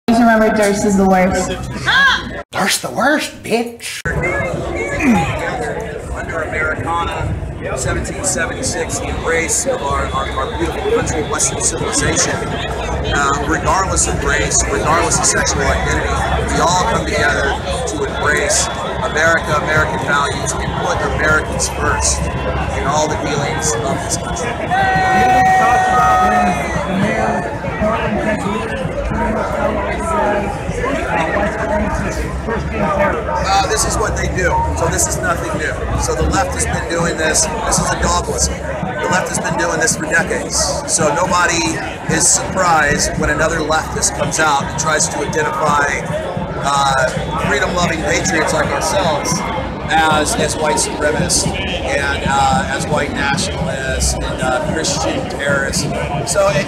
Just remember, Durst is the worst. Durst the worst, bitch. Under Americana, 1776, the embrace of our beautiful country of Western civilization. Regardless of race, regardless of sexual identity, we all come together to embrace America, American values, and put Americans first in all the dealings of this country. This is what they do, so this is nothing new. So the left has been doing this. This is a dog whistle. The left has been doing this for decades. So nobody is surprised when another leftist comes out and tries to identify freedom-loving patriots like ourselves as white supremacists and as white nationalists and Christian terrorists. So it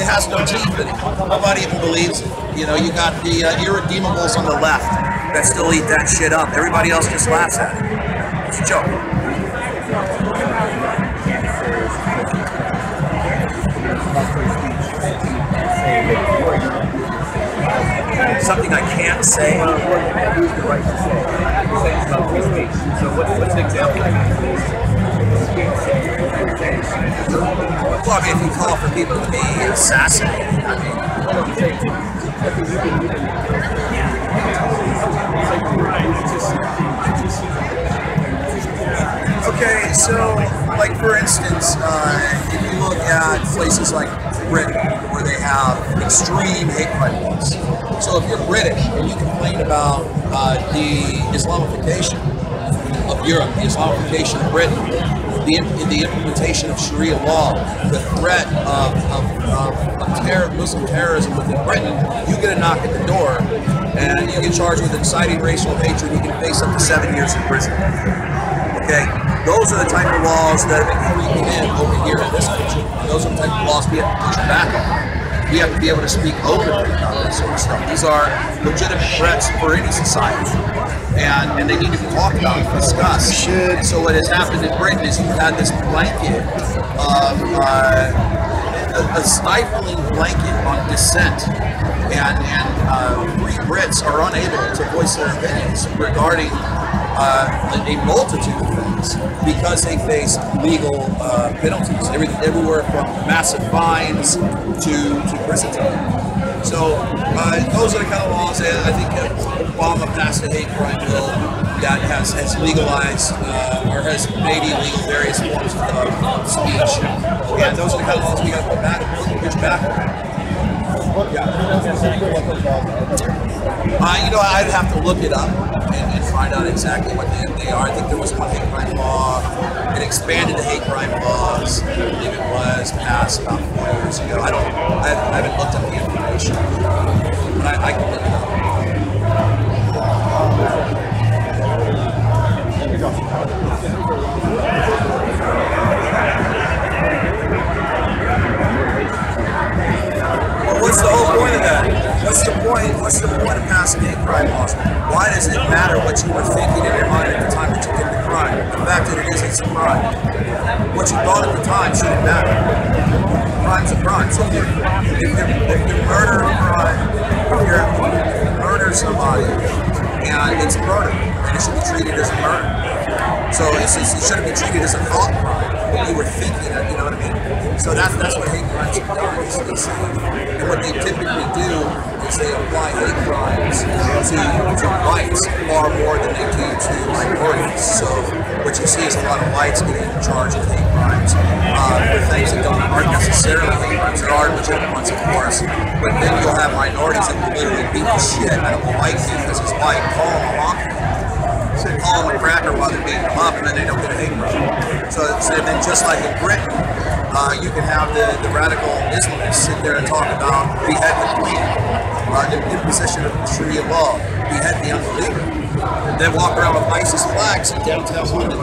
has no teeth in it. Nobody even believes it. You know, you got the irredeemables on the left that still eat that shit up. Everybody else just laughs at it. It's a joke. Something I can't say. So what's an example? Well, I mean, if you call for people to be assassinated, I mean. Okay, so, like for instance, if you look at places like Britain, where they have extreme hate crime laws. So if you're British and you complain about the Islamification of Europe, the Islamification of Britain, the implementation of Sharia law, the threat of Muslim terrorism within Britain, you get a knock at the door and you get charged with inciting racial hatred. You can face up to 7 years in prison. Okay, those are the type of laws that have been creeping in over here in this country. Those are the type of laws we have to push back on. We have to be able to speak openly about this sort of stuff. These are legitimate threats for any society, and they need to be talked about and discussed. And so what has happened in Britain is you've had this blanket, a stifling blanket on dissent, and free Brits are unable to voice their opinions regarding a multitude of things because they face legal penalties, everywhere from massive fines to prison time. So those are the kind of laws that I think Obama passed a hate crime bill that has legalized or has made illegal various forms of speech. And those are the kind of laws we got to push back on. Yeah. You know, I'd have to look it up and find out exactly what they are. I think there was one hate crime law. It expanded the hate crime laws. I believe it was passed about 4 years ago. I haven't looked up the information, but I can look it up. What's the whole point of that? What's the point of passing hate crime laws? Why does it matter what you were thinking in your mind at the time that you did the crime? The fact that it's a crime. What you thought at the time shouldn't matter. Crime's a crime. So if you murder a crime, if you murder somebody, and it's a murder, and it should be treated as a murder. So it shouldn't be treated as a thought crime. You were thinking it, you know what I mean? So that's what hate crimes have done. And what they typically do is they apply hate crimes to whites far more than they do to minorities. So what you see is a lot of whites getting charged with hate crimes for things that aren't necessarily hate crimes. There are legitimate ones, of course, but then you'll have minorities that will literally beat the shit out of a white kid because he's white, call him a honky. So they call them a cracker while they're beating them up, and then they don't get a hate crime. So then just like in Britain, you can have the radical Islamists sit there and talk about behead the queen, the imposition of Sharia law, behead the unbeliever, and then walk around with ISIS flags in downtown London.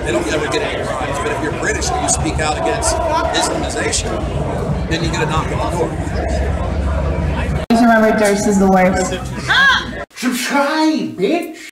They don't ever get any crimes, but if you're British and you speak out against Islamization, then you get a knock on the door. Just remember, Durst is the worst. Subscribe, bitch.